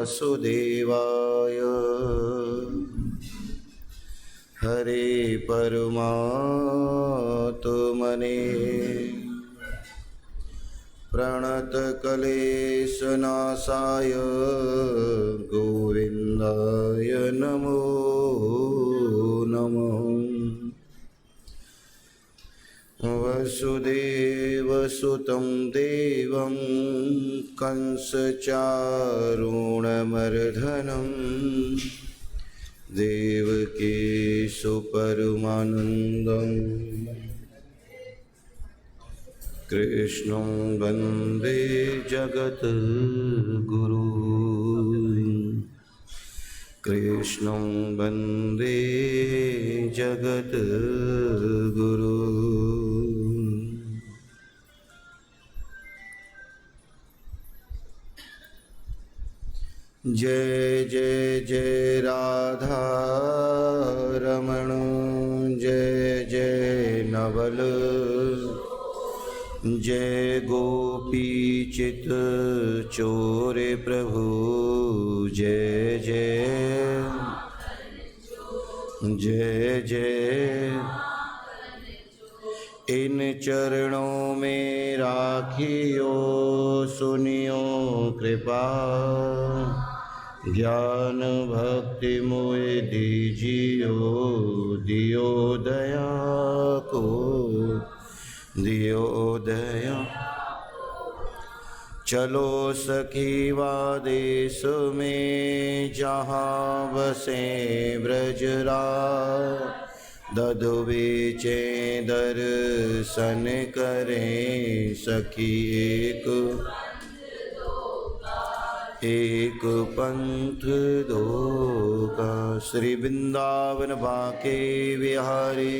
वासुदेवाय। हरे परमात्मने प्रणतक्लेशनाशाय गोविन्दाय नमो नमः। वसुदेवसुतं देवं कंसचारूणमर्दनं देवकी सुपरमानन्दम् कृष्णं वन्दे जगद्गुरुं। कृष्णं वन्दे जगद्गुरुं। जय जय जय राधा रमण, जय जय नवल, जय गोपी चित चोरे प्रभु, जय जय जय जय। इन चरणों में राखियो सुनियो कृपा, ज्ञान भक्ति मोहि दीजियो, दियो दया को दियो दया। चलो सखी देश में जहाँ बसे ब्रजराज, दधु बेचे दर्शन करें सखी एक पंथ दो का। श्री वृंदावन बांके बिहारी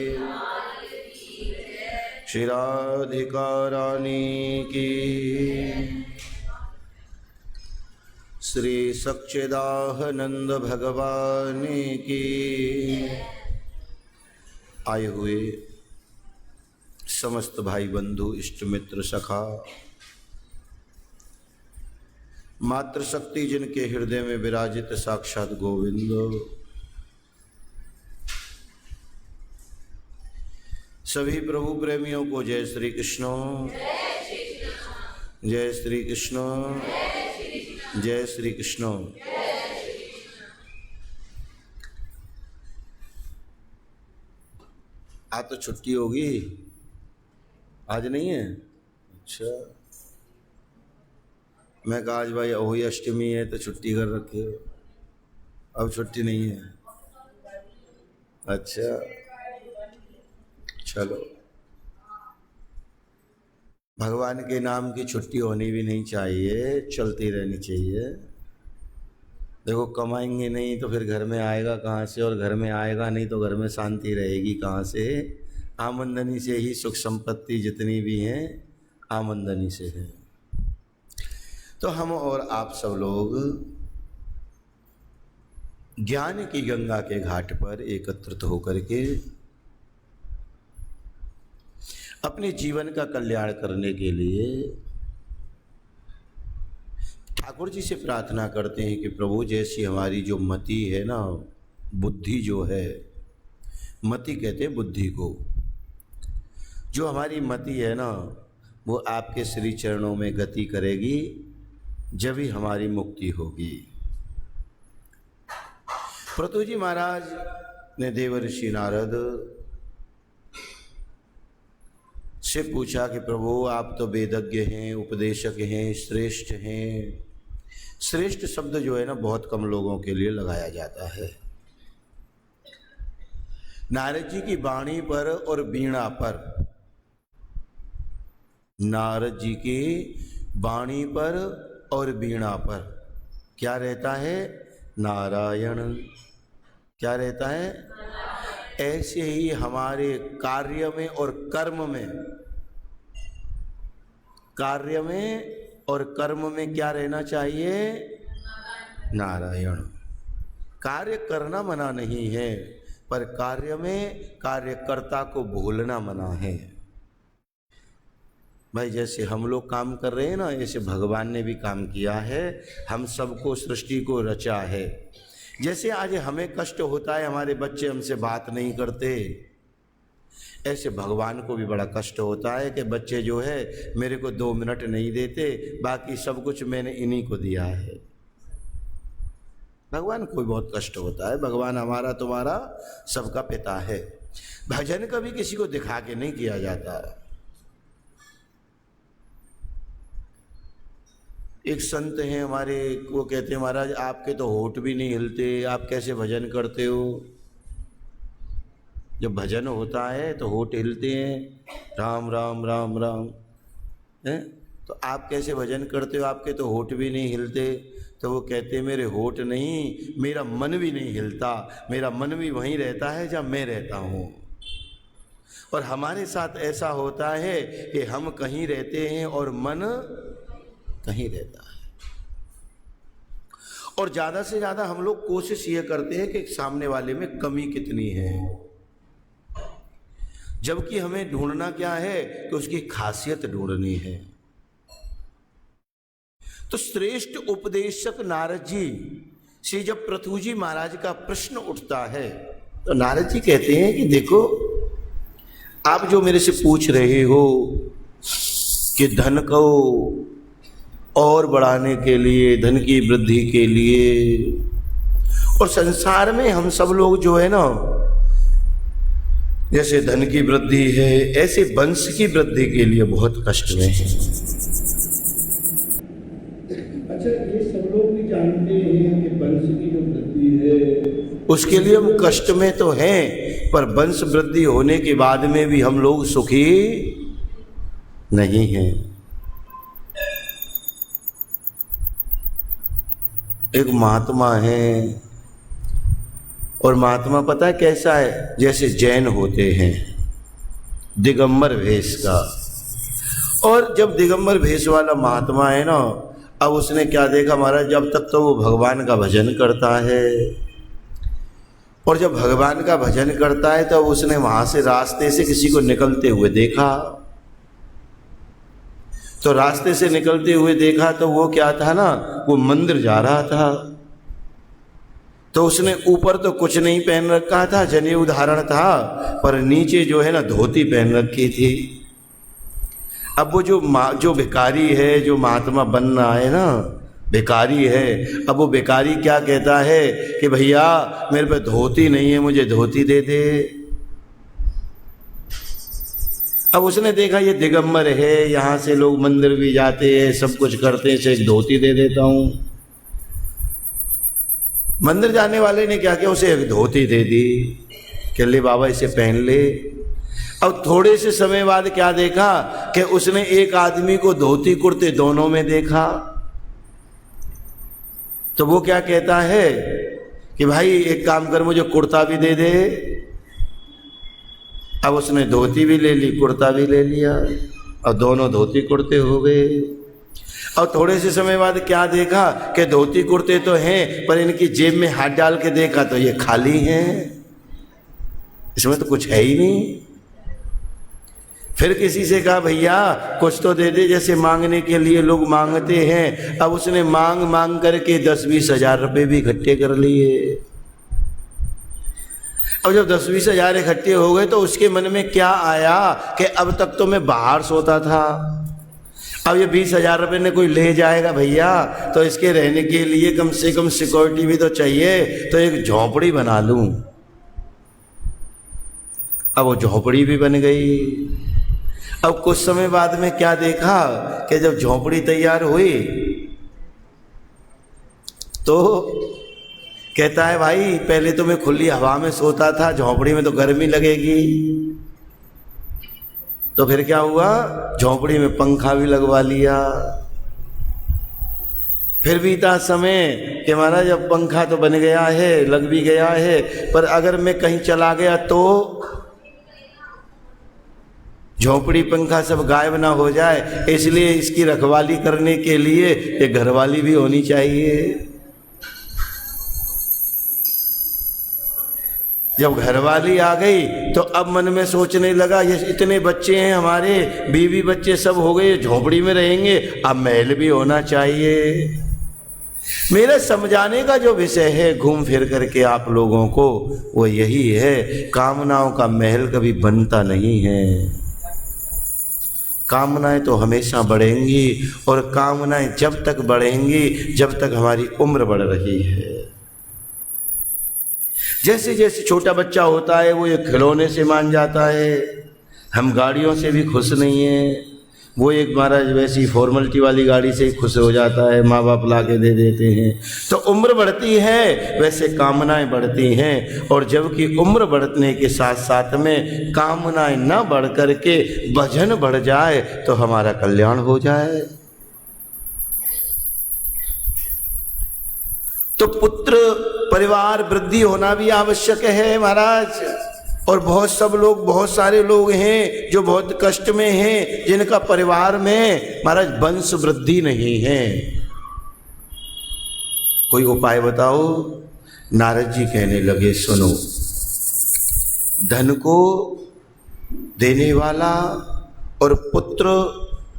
श्री राधिका रानी की, श्री सच्चिदानंद भगवान की। आए हुए समस्त भाई बंधु इष्ट मित्र सखा, मातृशक्ति जिनके हृदय में विराजित साक्षात गोविंद, सभी प्रभु प्रेमियों को जय श्री कृष्ण, जय श्री कृष्ण, जय श्री कृष्ण। आज तो छुट्टी होगी, आज नहीं है? अच्छा, मैं कहा आज भाई अहोई अष्टमी है तो छुट्टी कर रखी हो, अब छुट्टी नहीं है। अच्छा चलो, भगवान के नाम की छुट्टी होनी भी नहीं चाहिए, चलती रहनी चाहिए। देखो कमाएंगे नहीं तो फिर घर में आएगा कहाँ से, और घर में आएगा नहीं तो घर में शांति रहेगी कहाँ से। आमदनी से ही सुख संपत्ति जितनी भी हैं आमदनी से है। तो हम और आप सब लोग ज्ञान की गंगा के घाट पर एकत्रित होकर के अपने जीवन का कल्याण करने के लिए ठाकुर जी से प्रार्थना करते हैं कि प्रभु जैसी हमारी जो मति है ना, बुद्धि जो है, मति कहते हैं बुद्धि को, जो हमारी मति है ना वो आपके श्री चरणों में गति करेगी, जब ही हमारी मुक्ति होगी। पृथु जी महाराज ने देवर्षि नारद से पूछा कि प्रभु आप तो वेदज्ञ हैं, उपदेशक हैं, श्रेष्ठ हैं। श्रेष्ठ शब्द जो है ना बहुत कम लोगों के लिए लगाया जाता है। नारद जी की वाणी पर और वीणा पर, नारद जी की वाणी पर और वीणा पर क्या रहता है? नारायण। क्या रहता है? ऐसे ही हमारे कार्य में और कर्म में, कार्य में और कर्म में क्या रहना चाहिए? नारायण। कार्य करना मना नहीं है, पर कार्य में कार्यकर्ता को भूलना मना है। भाई जैसे हम लोग काम कर रहे हैं ना, ऐसे भगवान ने भी काम किया है, हम सबको सृष्टि को रचा है। जैसे आज हमें कष्ट होता है हमारे बच्चे हमसे बात नहीं करते, ऐसे भगवान को भी बड़ा कष्ट होता है कि बच्चे जो है मेरे को 2 मिनट नहीं देते, बाकी सब कुछ मैंने इन्हीं को दिया है। भगवान को भी बहुत कष्ट होता है। भगवान हमारा तुम्हारा सबका पिता है। भजन कभी किसी को दिखा के नहीं किया जाता। एक संत हैं हमारे, वो कहते हैं महाराज आपके तो होठ भी नहीं हिलते, आप कैसे भजन करते हो? जब भजन होता है तो होठ हिलते हैं, राम राम राम राम हैं, तो आप कैसे भजन करते हो? आपके तो होठ भी नहीं हिलते। तो वो कहते हैं मेरे होठ नहीं, मेरा मन भी नहीं हिलता, मेरा मन भी वहीं रहता है जहाँ मैं रहता हूँ। और हमारे साथ ऐसा होता है कि हम कहीं रहते हैं और मन कहीं रहता है। और ज़्यादा से ज़्यादा हम लोग कोशिश ये करते हैं कि सामने वाले में कमी कितनी है, जबकि हमें ढूंढना क्या है कि उसकी खासियत ढूंढनी है। तो श्रेष्ठ उपदेशक नारद जी से जब पृथु जी महाराज का प्रश्न उठता है तो नारद जी कहते हैं कि देखो आप जो मेरे से पूछ रहे हो कि धन को और बढ़ाने के लिए, धन की वृद्धि के लिए, और संसार में हम सब लोग जो है ना, जैसे धन की वृद्धि है ऐसे वंश की वृद्धि के लिए बहुत कष्ट में है। अच्छा ये सब लोग भी जानते हैं कि वंश की जो वृद्धि है उसके लिए हम कष्ट में तो हैं, पर वंश वृद्धि होने के बाद में भी हम लोग सुखी नहीं हैं। एक महात्मा है, और महात्मा पता है कैसा है? जैसे जैन होते हैं, दिगंबर भेष का। और जब दिगंबर भेष वाला महात्मा है ना, अब उसने क्या देखा महाराज, जब तक तो वो भगवान का भजन करता है, और जब भगवान का भजन करता है तब उसने वहां से रास्ते से किसी को निकलते हुए देखा। तो रास्ते से निकलते हुए देखा तो वो क्या था ना, वो मंदिर जा रहा था। तो उसने ऊपर तो कुछ नहीं पहन रखा था, जनेऊ धारण था, पर नीचे जो है ना धोती पहन रखी थी। अब वो जो भिखारी है, जो महात्मा बन रहा है ना, भिखारी है, अब वो भिखारी क्या कहता है कि भैया मेरे पे धोती नहीं है, मुझे धोती दे दे। अब उसने देखा ये दिगंबर है, यहाँ से लोग मंदिर भी जाते हैं, सब कुछ करते हैं, इसे एक धोती दे देता हूँ। मंदिर जाने वाले ने क्या किया, उसे एक धोती दे दी कि ले बाबा इसे पहन ले। अब थोड़े से समय बाद क्या देखा कि उसने एक आदमी को धोती कुर्ते दोनों में देखा। तो वो क्या कहता है कि भाई एक काम कर, मुझे कुर्ता भी दे दे। अब उसने धोती भी ले ली, कुर्ता भी ले लिया, और दोनों धोती कुर्ते हो गए। और थोड़े से समय बाद क्या देखा कि धोती कुर्ते तो हैं, पर इनकी जेब में हाथ डाल के देखा तो ये खाली हैं, इसमें तो कुछ है ही नहीं। फिर किसी से कहा भैया कुछ तो दे दे, जैसे मांगने के लिए लोग मांगते हैं। अब उसने मांग मांग करके 10-20 हजार रुपये भी इकट्ठे कर लिए। अब जब 10-20 हजार इकट्ठे हो गए तो उसके मन में क्या आया कि अब तक तो मैं बाहर सोता था, अब ये 20 हजार रुपये ने कोई ले जाएगा भैया, तो इसके रहने के लिए कम से कम सिक्योरिटी भी तो चाहिए, तो एक झोंपड़ी बना लूं। अब वो झोंपड़ी भी बन गई। अब कुछ समय बाद में क्या देखा कि जब झोंपड़ी तैयार हुई तो कहता है भाई पहले तो मैं खुली हवा में सोता था, झोंपड़ी में तो गर्मी लगेगी। तो फिर क्या हुआ, झोंपड़ी में पंखा भी लगवा लिया। फिर बीता समय कि महाराज अब पंखा तो बन गया है, लग भी गया है, पर अगर मैं कहीं चला गया तो झोंपड़ी पंखा सब गायब ना हो जाए, इसलिए इसकी रखवाली करने के लिए एक घरवाली भी होनी चाहिए। जब घरवाली आ गई तो अब मन में सोचने लगा, ये इतने बच्चे हैं हमारे, बीवी बच्चे सब हो गए, झोपड़ी में रहेंगे, अब महल भी होना चाहिए। मेरा समझाने का जो विषय है घूम फिर करके आप लोगों को, वो यही है, कामनाओं का महल कभी बनता नहीं है। कामनाएं तो हमेशा बढ़ेंगी, और कामनाएं जब तक बढ़ेंगी जब तक हमारी उम्र बढ़ रही है। जैसे जैसे छोटा बच्चा होता है वो एक खिलौने से मान जाता है, हम गाड़ियों से भी खुश नहीं हैं, वो एक महाराज वैसी फॉर्मलिटी वाली गाड़ी से ही खुश हो जाता है, माँ बाप ला के दे देते हैं। तो उम्र बढ़ती है वैसे कामनाएं बढ़ती हैं, और जबकि उम्र बढ़ने के साथ साथ में कामनाएं न बढ़ करके भजन बढ़ जाए तो हमारा कल्याण हो जाए। तो पुत्र परिवार वृद्धि होना भी आवश्यक है महाराज। और बहुत सारे लोग हैं जो बहुत कष्ट में हैं, जिनका परिवार में महाराज वंश वृद्धि नहीं है। कोई उपाय बताओ। नारद जी कहने लगे, सुनो, धन को देने वाला और पुत्र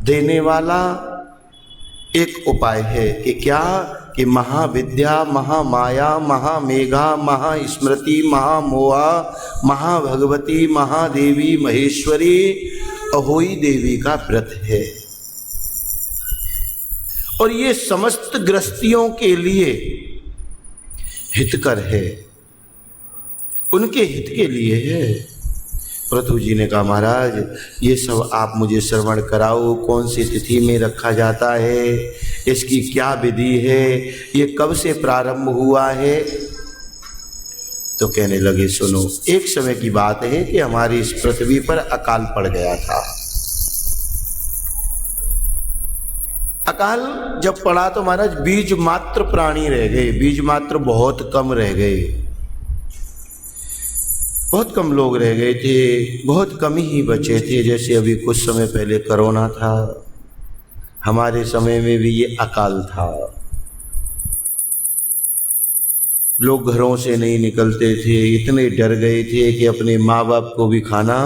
देने वाला एक उपाय है कि क्या, कि महाविद्या, महामाया, महामेघा, महास्मृति, महामोहा, महाभगवती, महादेवी, महेश्वरी, अहोई देवी का व्रत है। और ये समस्त गृहस्थियों के लिए हितकर है, उनके हित के लिए है। पृथु जी ने कहा, महाराज ये सब आप मुझे श्रवण कराओ, कौन सी तिथि में रखा जाता है, इसकी क्या विधि है, ये कब से प्रारंभ हुआ है। तो कहने लगे, सुनो, एक समय की बात है कि हमारी इस पृथ्वी पर अकाल पड़ गया था। अकाल जब पड़ा तो महाराज बीज मात्र प्राणी रह गए, बीज मात्र बहुत कम रह गए, बहुत कम लोग रह गए थे, बहुत कम ही बचे थे। जैसे अभी कुछ समय पहले कोरोना था, हमारे समय में भी ये अकाल था। लोग घरों से नहीं निकलते थे, इतने डर गए थे कि अपने माँ बाप को भी खाना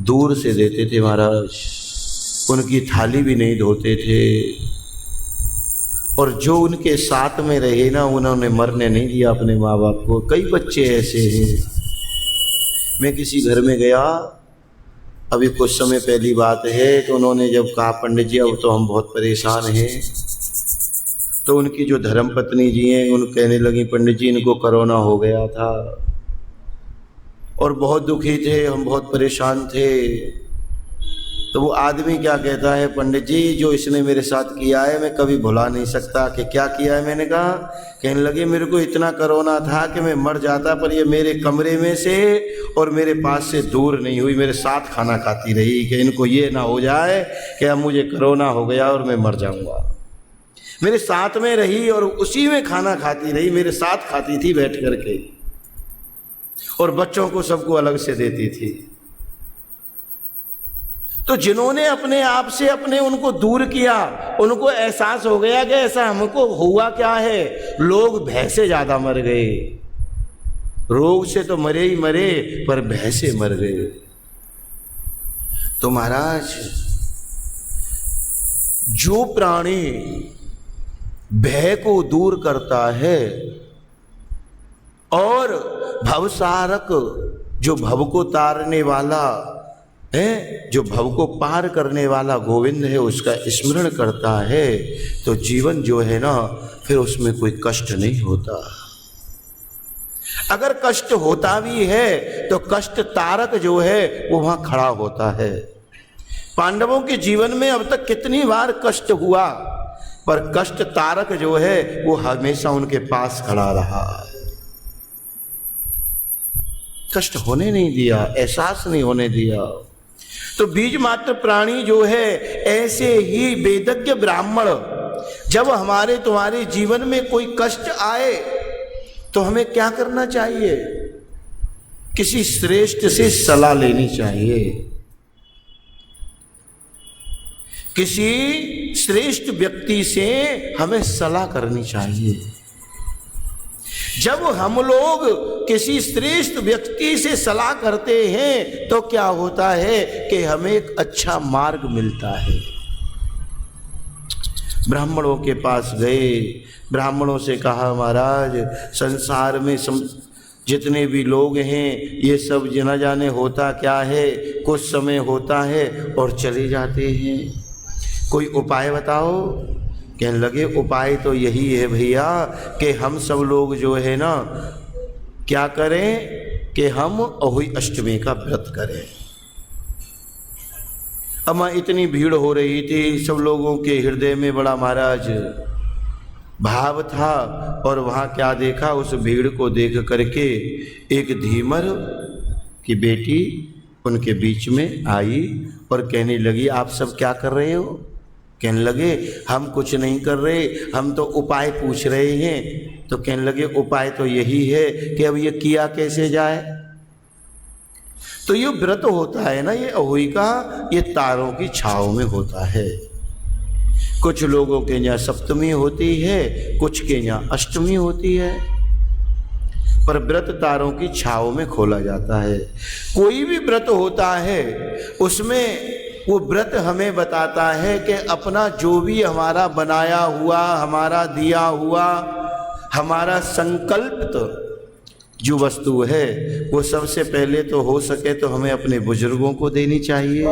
दूर से देते थे महाराज, उनकी थाली भी नहीं धोते थे। और जो उनके साथ में रहे ना, उन्होंने मरने नहीं दिया अपने माँ बाप को। कई बच्चे ऐसे हैं। मैं किसी घर में गया, अभी कुछ समय पहली बात है, तो उन्होंने जब कहा, पंडित जी अब तो हम बहुत परेशान हैं, तो उनकी जो धर्मपत्नी जी हैं उन कहने लगी, पंडित जी इनको कोरोना हो गया था और बहुत दुखी थे, हम बहुत परेशान थे। तो वो आदमी क्या कहता है, पंडित जी जो इसने मेरे साथ किया है मैं कभी भुला नहीं सकता। कि क्या किया है? मैंने कहा, कहने लगे मेरे को इतना कोरोना था कि मैं मर जाता, पर ये मेरे कमरे में से और मेरे पास से दूर नहीं हुई, मेरे साथ खाना खाती रही कि इनको ये ना हो जाए कि अब मुझे कोरोना हो गया और मैं मर जाऊंगा। मेरे साथ में रही और उसी में खाना खाती रही, मेरे साथ खाती थी बैठ करके, और बच्चों को सबको अलग से देती थी। तो जिन्होंने अपने आप से अपने उनको दूर किया, उनको एहसास हो गया कि ऐसा हमको हुआ क्या है। लोग भय से ज्यादा मर गए, रोग से तो मरे ही मरे, पर भय से मर गए। तो महाराज जो प्राणी भय को दूर करता है और भवसारक, जो भव को तारने वाला है, जो भव को पार करने वाला गोविंद है, उसका स्मरण करता है, तो जीवन जो है ना, फिर उसमें कोई कष्ट नहीं होता। अगर कष्ट होता भी है तो कष्ट तारक जो है वो वहां खड़ा होता है। पांडवों के जीवन में अब तक कितनी बार कष्ट हुआ, पर कष्ट तारक जो है वो हमेशा उनके पास खड़ा रहा, कष्ट होने नहीं दिया, एहसास नहीं होने दिया। तो बीज मात्र प्राणी जो है, ऐसे ही वेदज्ञ ब्राह्मण, जब हमारे तुम्हारे जीवन में कोई कष्ट आए तो हमें क्या करना चाहिए? किसी श्रेष्ठ से सलाह लेनी चाहिए, किसी श्रेष्ठ व्यक्ति से हमें सलाह करनी चाहिए। जब हम लोग किसी श्रेष्ठ व्यक्ति से सलाह करते हैं तो क्या होता है कि हमें एक अच्छा मार्ग मिलता है। ब्राह्मणों के पास गए, ब्राह्मणों से कहा महाराज संसार में जितने भी लोग हैं ये सब न जाने होता क्या है, कुछ समय होता है और चले जाते हैं, कोई उपाय बताओ। कहने लगे उपाय तो यही है भैया कि हम सब लोग जो है ना क्या करें कि हम अहोई अष्टमी का व्रत करें। अब इतनी भीड़ हो रही थी, सब लोगों के हृदय में बड़ा महाराज भाव था, और वहाँ क्या देखा, उस भीड़ को देख करके एक धीमर की बेटी उनके बीच में आई और कहने लगी आप सब क्या कर रहे हो। कहने लगे हम कुछ नहीं कर रहे, हम तो उपाय पूछ रहे हैं। तो कहने लगे उपाय तो यही है कि अब ये किया कैसे जाए। तो ये व्रत होता है ना, ये अहोई का, ये तारों की छाव में होता है। कुछ लोगों के यहाँ सप्तमी होती है, कुछ के यहाँ अष्टमी होती है, पर व्रत तारों की छाव में खोला जाता है। कोई भी व्रत होता है उसमें वो व्रत हमें बताता है कि अपना जो भी हमारा बनाया हुआ, हमारा दिया हुआ, हमारा संकल्पित जो वस्तु है वो सबसे पहले तो हो सके तो हमें अपने बुजुर्गों को देनी चाहिए।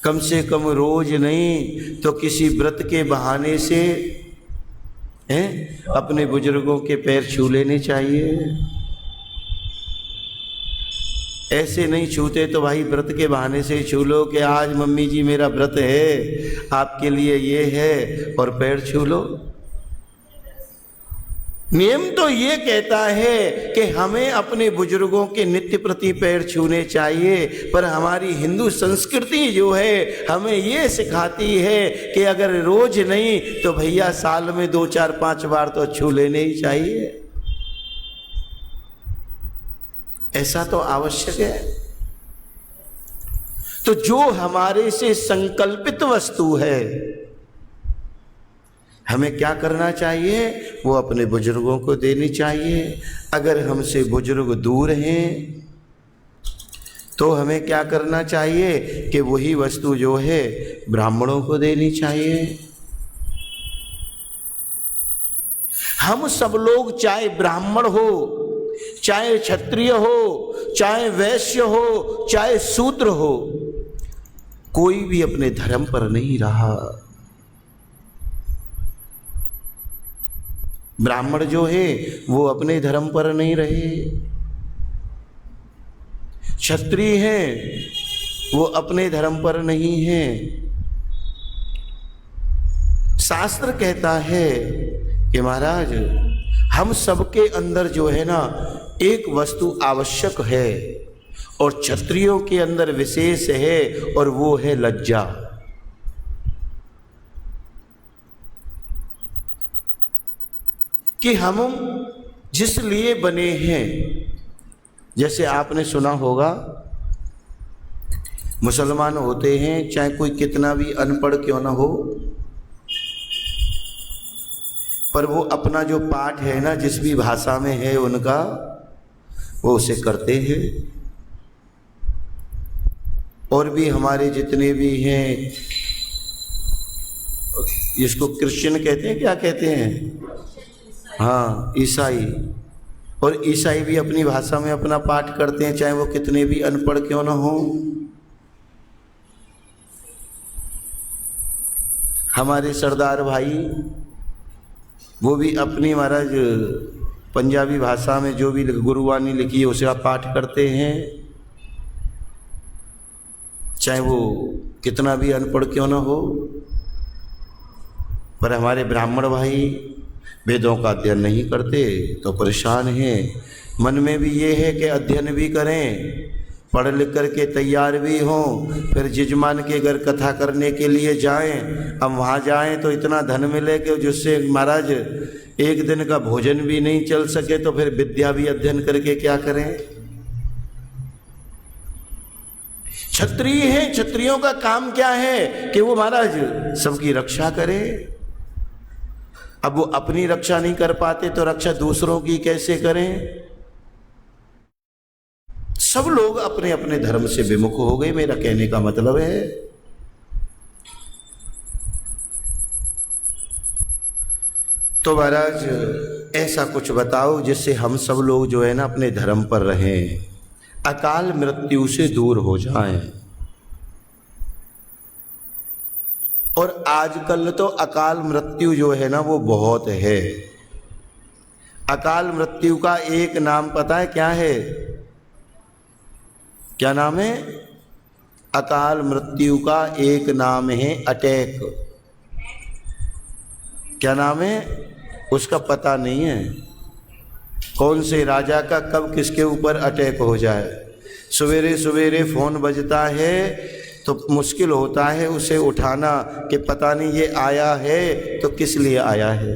कम से कम रोज नहीं तो किसी व्रत के बहाने से अपने बुजुर्गों के पैर छू लेने चाहिए। ऐसे नहीं छूते तो भाई व्रत के बहाने से छू लो कि आज मम्मी जी मेरा व्रत है, आपके लिए ये है, और पैर छू लो। नियम तो ये कहता है कि हमें अपने बुजुर्गों के नित्य प्रति पैर छूने चाहिए, पर हमारी हिंदू संस्कृति जो है हमें ये सिखाती है कि अगर रोज नहीं तो भैया साल में 2, 4, 5 बार तो छू लेने ही चाहिए। ऐसा तो आवश्यक है। तो जो हमारे से संकल्पित वस्तु है हमें क्या करना चाहिए, वो अपने बुजुर्गों को देनी चाहिए। अगर हमसे बुजुर्ग दूर हैं तो हमें क्या करना चाहिए कि वही वस्तु जो है ब्राह्मणों को देनी चाहिए। हम सब लोग चाहे ब्राह्मण हो, चाहे क्षत्रिय हो, चाहे वैश्य हो, चाहे शूद्र हो, कोई भी अपने धर्म पर नहीं रहा। ब्राह्मण जो है वो अपने धर्म पर नहीं रहे, क्षत्रिय हैं वो अपने धर्म पर नहीं है। शास्त्र कहता है कि महाराज हम सबके अंदर जो है ना एक वस्तु आवश्यक है, और क्षत्रियों के अंदर विशेष है, और वो है लज्जा। कि हम जिस लिए बने हैं, जैसे आपने सुना होगा मुसलमान होते हैं चाहे कोई कितना भी अनपढ़ क्यों ना हो, पर वो अपना जो पाठ है ना जिस भी भाषा में है उनका वो उसे करते हैं। और भी हमारे जितने भी हैं, जिसको क्रिश्चियन कहते हैं, क्या कहते हैं, हाँ ईसाई, और ईसाई भी अपनी भाषा में अपना पाठ करते हैं चाहे वो कितने भी अनपढ़ क्यों ना हो। हमारे सरदार भाई वो भी अपनी महाराज पंजाबी भाषा में जो भी गुरुवाणी लिखी है उसे आप पाठ करते हैं, चाहे वो कितना भी अनपढ़ क्यों ना हो। पर हमारे ब्राह्मण भाई वेदों का अध्ययन नहीं करते तो परेशान हैं। मन में भी ये है कि अध्ययन भी करें, पढ़ लिख करके तैयार भी हों, फिर जजमान के घर कथा करने के लिए जाएं। अब वहाँ जाएं तो इतना धन मिले कि जिससे महाराज एक दिन का भोजन भी नहीं चल सके, तो फिर विद्या भी अध्ययन करके क्या करें। क्षत्रिय हैं, क्षत्रियों का काम क्या है कि वो महाराज सबकी रक्षा करे। अब वो अपनी रक्षा नहीं कर पाते तो रक्षा दूसरों की कैसे करें? सब लोग अपने अपने धर्म से विमुख हो गए, मेरा कहने का मतलब है। तो महाराज ऐसा कुछ बताओ जिससे हम सब लोग जो है ना अपने धर्म पर रहें, अकाल मृत्यु से दूर हो जाएं। और आजकल तो अकाल मृत्यु जो है ना वो बहुत है। अकाल मृत्यु का एक नाम पता है क्या है? क्या नाम है? अकाल मृत्यु का एक नाम है अटैक। क्या नाम है उसका? पता नहीं है कौन से राजा का कब किसके ऊपर अटैक हो जाए। सवेरे सवेरे फोन बजता है तो मुश्किल होता है उसे उठाना कि पता नहीं ये आया है तो किस लिए आया है।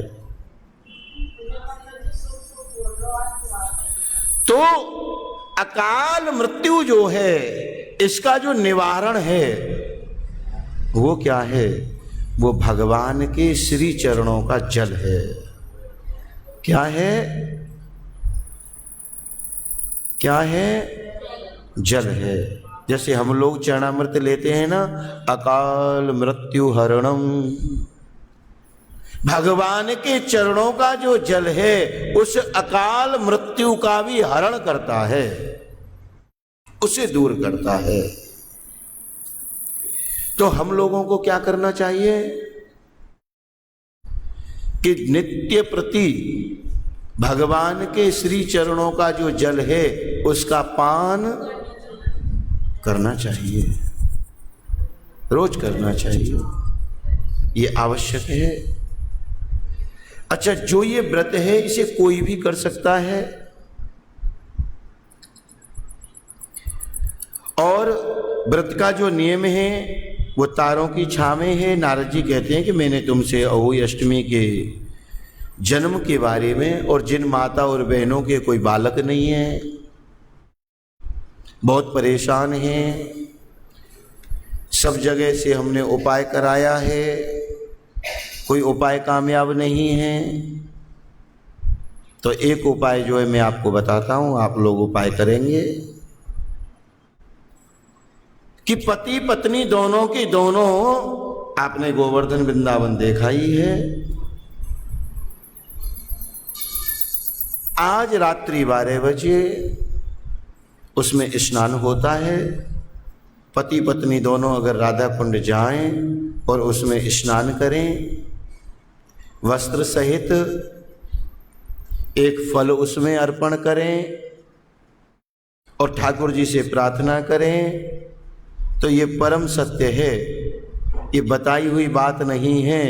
तो अकाल मृत्यु जो है इसका जो निवारण है वो क्या है? वो भगवान के श्री चरणों का जल है। क्या है? क्या है? जल है। जैसे हम लोग चरणामृत लेते हैं ना, अकाल मृत्यु हरणम, भगवान के चरणों का जो जल है उस अकाल मृत्यु का भी हरण करता है, उसे दूर करता है। तो हम लोगों को क्या करना चाहिए कि नित्य प्रति भगवान के श्री चरणों का जो जल है उसका पान करना चाहिए, रोज करना चाहिए, ये आवश्यक है। अच्छा, जो ये व्रत है इसे कोई भी कर सकता है और व्रत का जो नियम है वो तारों की छाव में है। नारद जी कहते हैं कि मैंने तुमसे अहोई अष्टमी के जन्म के बारे में और जिन माता और बहनों के कोई बालक नहीं है, बहुत परेशान हैं, सब जगह से हमने उपाय कराया है, कोई उपाय कामयाब नहीं है, तो एक उपाय जो है मैं आपको बताता हूं, आप लोग उपाय करेंगे कि पति पत्नी दोनों की दोनों, आपने गोवर्धन वृंदावन देखा ही है, आज रात्रि 12 बजे उसमें स्नान होता है। पति पत्नी दोनों अगर राधा कुंड जाएं और उसमें स्नान करें, वस्त्र सहित एक फल उसमें अर्पण करें और ठाकुर जी से प्रार्थना करें, तो ये परम सत्य है, ये बताई हुई बात नहीं है,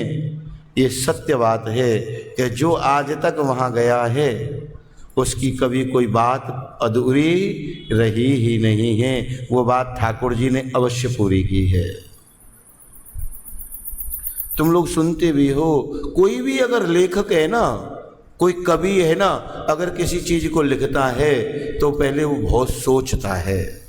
ये सत्य बात है कि जो आज तक वहाँ गया है उसकी कभी कोई बात अधूरी रही ही नहीं है। वो बात ठाकुर जी ने अवश्य पूरी की है। तुम लोग सुनते भी हो, कोई भी अगर लेखक है ना, कोई कवि है ना, अगर किसी चीज को लिखता है तो पहले वो बहुत सोचता है।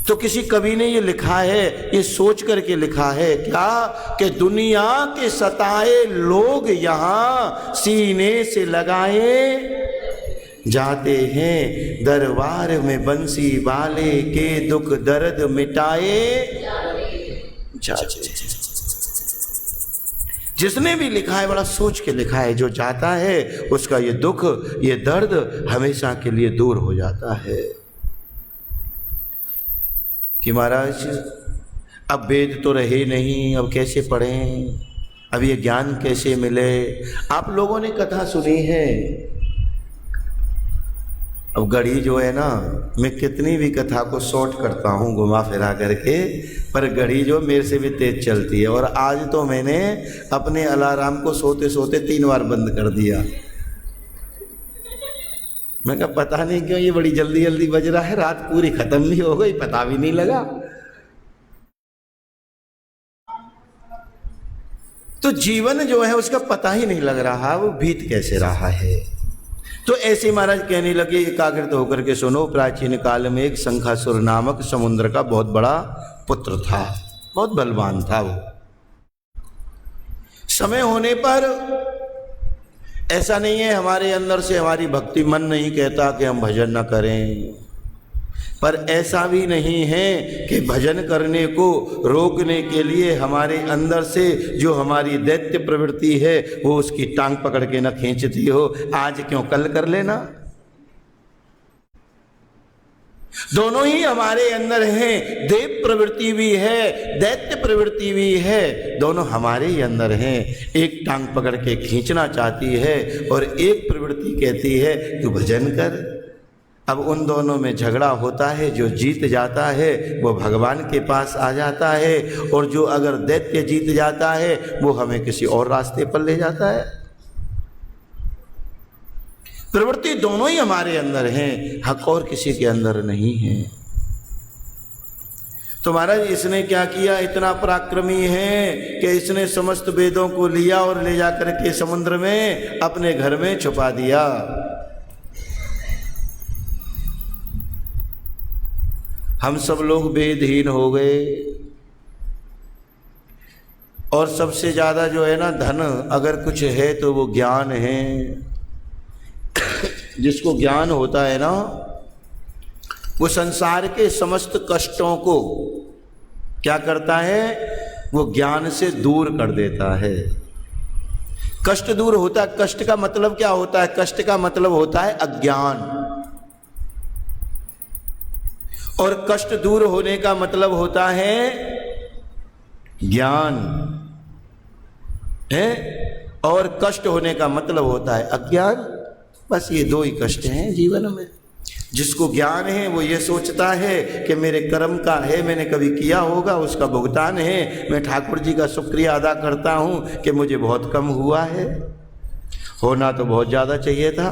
तो किसी कवि ने ये लिखा है, ये सोच करके लिखा है क्या कि दुनिया के सताए लोग यहाँ सीने से लगाए जाते हैं, दरबार में बंसी वाले के दुख दर्द मिटाए जाते। जिसने भी लिखा है बड़ा सोच के लिखा है, जो जाता है उसका ये दुख, ये दर्द हमेशा के लिए दूर हो जाता है। कि महाराज अब वेद तो रहे नहीं, अब कैसे पढ़ें, अब ये ज्ञान कैसे मिले। आप लोगों ने कथा सुनी है, अब घड़ी जो है ना, मैं कितनी भी कथा को शॉर्ट करता हूँ घुमा फिरा करके, पर घड़ी जो मेरे से भी तेज चलती है। और आज तो मैंने अपने अलार्म को सोते सोते 3 बार बंद कर दिया। मैं कहा पता नहीं क्यों ये बड़ी जल्दी जल्दी बज रहा है, रात पूरी खत्म नहीं हो गई, पता भी नहीं लगा। तो जीवन जो है उसका पता ही नहीं लग रहा, वो बीत कैसे रहा है। तो ऐसे महाराज कहने लगे, एकाग्रत होकर के सुनो। प्राचीन काल में एक शंखासुर नामक समुद्र का बहुत बड़ा पुत्र था, बहुत बलवान था वो। समय होने पर ऐसा नहीं है हमारे अंदर से हमारी भक्ति मन नहीं कहता कि हम भजन न करें, पर ऐसा भी नहीं है कि भजन करने को रोकने के लिए हमारे अंदर से जो हमारी दैत्य प्रवृत्ति है वो उसकी टांग पकड़ के न खींचती हो, आज क्यों कल कर लेना। दोनों ही हमारे अंदर हैं, देव प्रवृत्ति भी है, दैत्य प्रवृत्ति भी है, दोनों हमारे ही अंदर हैं। एक टांग पकड़ के खींचना चाहती है और एक प्रवृत्ति कहती है तू भजन कर। अब उन दोनों में झगड़ा होता है, जो जीत जाता है वो भगवान के पास आ जाता है, और जो अगर दैत्य जीत जाता है वो हमें किसी और रास्ते पर ले जाता है। प्रवृत्ति दोनों ही हमारे अंदर हैं, हक और किसी के अंदर नहीं है। तो महाराज इसने क्या किया, इतना पराक्रमी है कि इसने समस्त वेदों को लिया और ले जाकर के समुद्र में अपने घर में छुपा दिया। हम सब लोग वेदहीन हो गए, और सबसे ज्यादा जो है ना धन अगर कुछ है तो वो ज्ञान है। जिसको ज्ञान होता है ना वो संसार के समस्त कष्टों को क्या करता है, वो ज्ञान से दूर कर देता है। कष्ट दूर होता है। कष्ट का मतलब क्या होता है, कष्ट का मतलब होता है अज्ञान, और कष्ट दूर होने का मतलब होता है ज्ञान है, और कष्ट होने का मतलब होता है अज्ञान। बस ये दो ही कष्ट हैं जीवन में। जिसको ज्ञान है वो ये सोचता है कि मेरे कर्म का है, मैंने कभी किया होगा, उसका भुगतान है, मैं ठाकुर जी का शुक्रिया अदा करता हूँ कि मुझे बहुत कम हुआ है, होना तो बहुत ज़्यादा चाहिए था।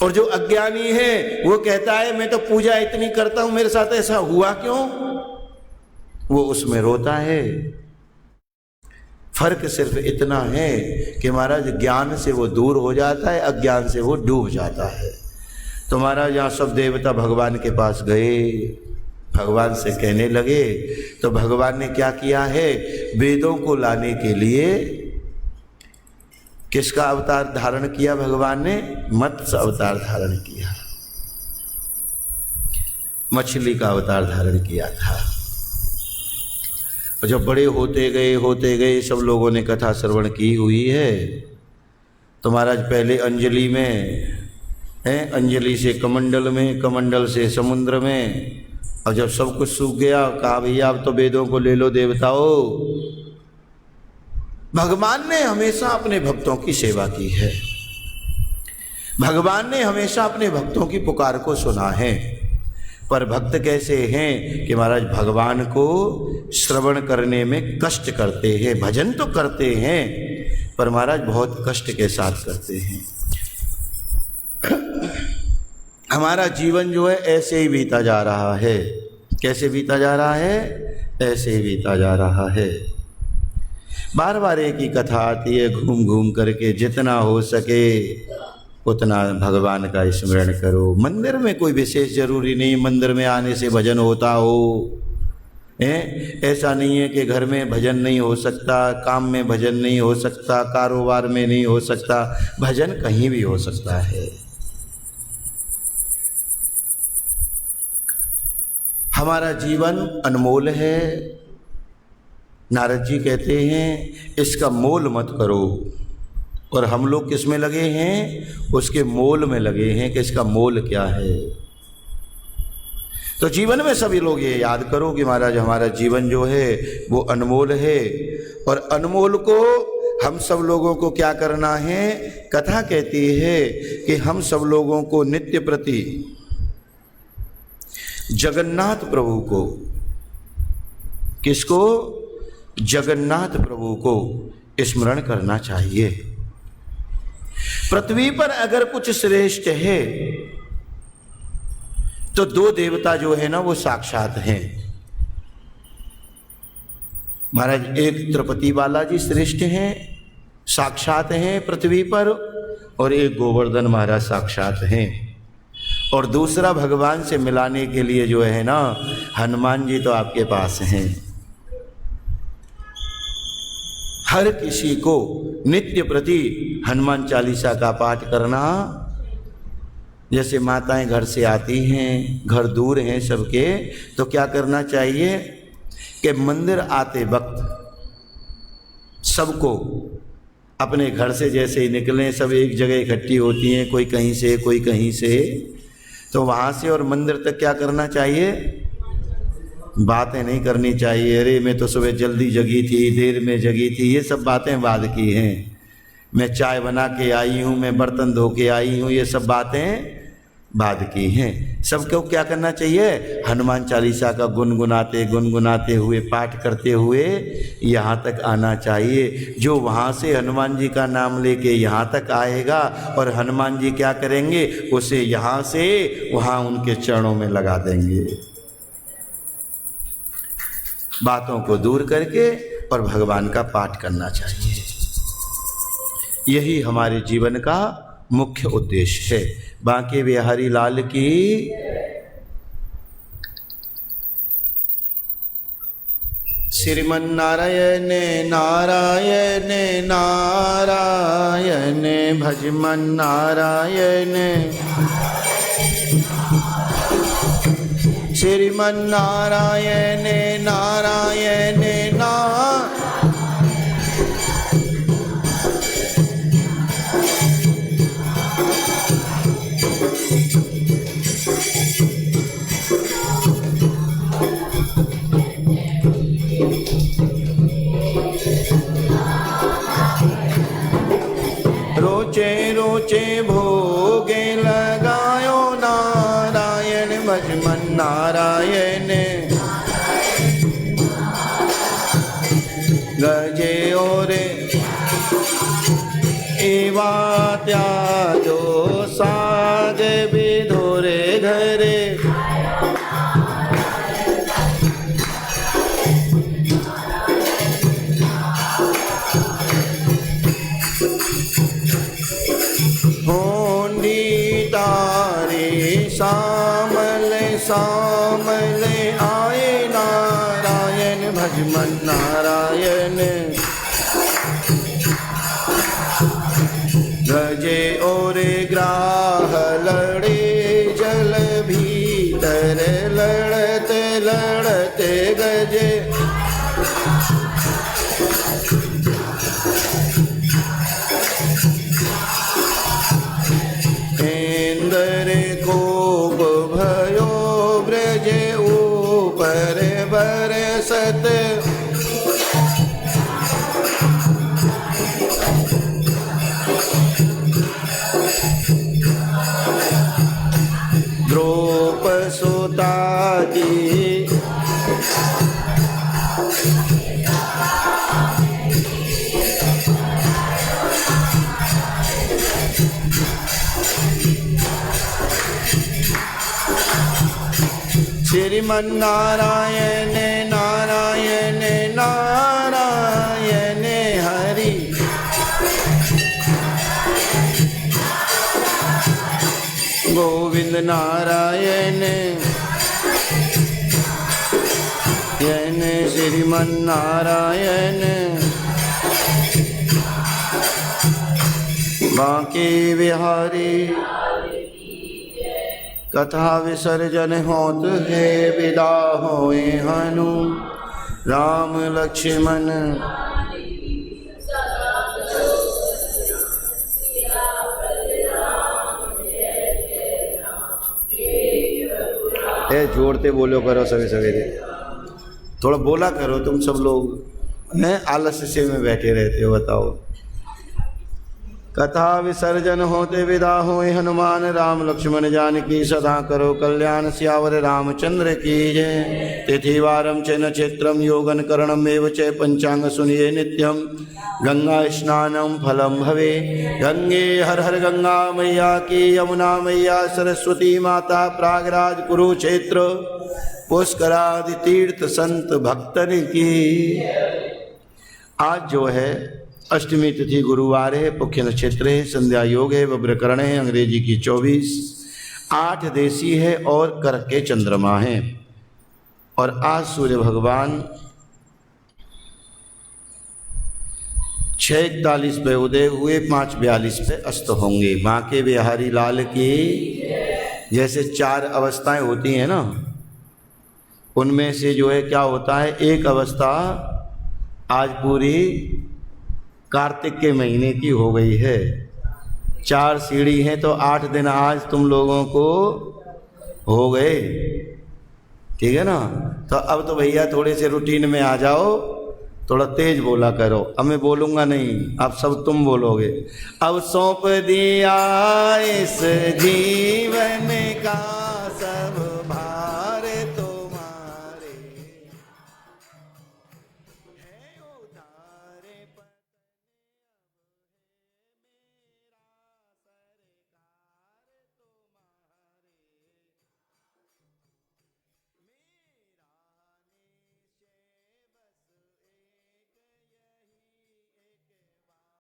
और जो अज्ञानी है वो कहता है मैं तो पूजा इतनी करता हूँ, मेरे साथ ऐसा हुआ क्यों, वो उसमें रोता है। फर्क सिर्फ इतना है कि महाराज ज्ञान से वो दूर हो जाता है, अज्ञान से वो डूब जाता है। तो महाराज यहाँ सब देवता भगवान के पास गए, भगवान से कहने लगे, तो भगवान ने क्या किया है, वेदों को लाने के लिए किसका अवतार धारण किया, भगवान ने मत्स्य अवतार धारण किया, मछली का अवतार धारण किया था। और जब बड़े होते गए सब लोगों ने कथा श्रवण की हुई है। तो महाराज पहले अंजलि में है, अंजलि से कमंडल में, कमंडल से समुद्र में, और जब सब कुछ सूख गया कहा भैया अब तो वेदों को ले लो देवताओं। भगवान ने हमेशा अपने भक्तों की सेवा की है, भगवान ने हमेशा अपने भक्तों की पुकार को सुना है। पर भक्त कैसे हैं कि महाराज भगवान को श्रवण करने में कष्ट करते हैं, भजन तो करते हैं पर महाराज बहुत कष्ट के साथ करते हैं। हमारा जीवन जो है ऐसे ही बीता जा रहा है। कैसे बीता जा रहा है, ऐसे ही बीता जा रहा है। बार बार एक ही कथा आती है, घूम घूम करके जितना हो सके उतना भगवान का स्मरण करो। मंदिर में कोई विशेष जरूरी नहीं मंदिर में आने से भजन होता हो, ऐसा नहीं है कि घर में भजन नहीं हो सकता, काम में भजन नहीं हो सकता, कारोबार में नहीं हो सकता, भजन कहीं भी हो सकता है। हमारा जीवन अनमोल है। नारद जी कहते हैं इसका मोल मत करो, और हम लोग किस में लगे हैं, उसके मोल में लगे हैं कि इसका मोल क्या है। तो जीवन में सभी लोग ये याद करो कि महाराज हमारा जीवन जो है वो अनमोल है, और अनमोल को हम सब लोगों को क्या करना है। कथा कहती है कि हम सब लोगों को नित्य प्रति जगन्नाथ प्रभु को, किसको, जगन्नाथ प्रभु को स्मरण करना चाहिए। पृथ्वी पर अगर कुछ श्रेष्ठ है तो दो देवता जो है ना वो साक्षात हैं महाराज। एक तिरुपति बालाजी श्रेष्ठ हैं, साक्षात हैं पृथ्वी पर, और एक गोवर्धन महाराज साक्षात हैं, और दूसरा भगवान से मिलाने के लिए जो है ना हनुमान जी तो आपके पास हैं। हर किसी को नित्य प्रति हनुमान चालीसा का पाठ करना। जैसे माताएं घर से आती हैं, घर दूर हैं सबके, तो क्या करना चाहिए कि मंदिर आते वक्त सबको अपने घर से जैसे ही निकलें, सब एक जगह इकट्ठी होती हैं, कोई कहीं से कोई कहीं से, तो वहाँ से और मंदिर तक क्या करना चाहिए? बातें नहीं करनी चाहिए। अरे मैं तो सुबह जल्दी जगी थी, देर में जगी थी, ये सब बातें बाद की हैं। मैं चाय बना के आई हूँ, मैं बर्तन धो के आई हूँ, ये सब बातें बाद की हैं। सबको क्या करना चाहिए? हनुमान चालीसा का गुनगुनाते हुए, पाठ करते हुए यहाँ तक आना चाहिए। जो वहाँ से हनुमान जी का नाम लेके यहाँ तक आएगा और हनुमान जी क्या करेंगे? उसे यहाँ से वहाँ उनके चरणों में लगा देंगे। बातों को दूर करके और भगवान का पाठ करना चाहिए। यही हमारे जीवन का मुख्य उद्देश्य है। बांके बिहारी लाल की। श्रीमन्नारायण नारायण नारायण भजमन नारायण, श्रीमन्नारायण नारायण नारायण। रोचे रोचे भोगे लगायो नारायण भजमन नारायण, गजे ओरे एवा त्याजो साग बिधोरे घरे, होंडी तारे सामले सामले आए नारायण भजमन नारायण, गजे ओरे ग्राह लड़े जल भीतर लड़ते लड़ते गजे, इंद्र कोप भयो ब्रज ऊपर बरसत, द्रौप सुता की श्रीमन्नारायण नारायण नारायण हरि, गोविंद नारायण यन श्रीमन्नारायण, बांके बिहारी। कथा विसर्जन होत है, विदा होए हनु राम लक्ष्मण। जोड़ते बोलो करो सवेरे सवेरे, थोड़ा बोला करो। तुम सब लोग हैं आलस्य में बैठे रहते हो, बताओ। कथा विसर्जन होते विदा होए हनुमान राम लक्ष्मण जानकी, सदा करो कल्याण सियावर रामचंद्र की जय। तिथिवारम च नक्षत्रम योगन करणम एव च पंचांग सुनिए नित्यम, गंगा स्नानम फलम भवे। गंगे हर हर गंगा मैया की, यमुना मैया सरस्वती माता, प्रयागराज कुरुक्षेत्र पुष्करादि तीर्थ संत भक्तन की। आज जो है अष्टमी तिथि गुरुवार है, मुख्य नक्षत्र है, संध्या योग है, वज्रकरण है, अंग्रेजी की 24, 8 देशी है और कर्क के चंद्रमा है। और आज सूर्य भगवान 6:41 पे उदय हुए, 5:42 पे अस्त होंगे। बांके बिहारी लाल की। जैसे 4 अवस्थाएं होती हैं ना, उनमें से जो है क्या होता है, एक अवस्था आज पूरी कार्तिक के महीने की हो गई है। 4 सीढ़ी हैं तो 8 दिन आज तुम लोगों को हो गए, ठीक है ना। तो अब तो भैया थोड़े से रूटीन में आ जाओ, थोड़ा तेज बोला करो। अब मैं बोलूँगा नहीं, अब सब तुम बोलोगे। अब सौंप दिया इस जीवन का सब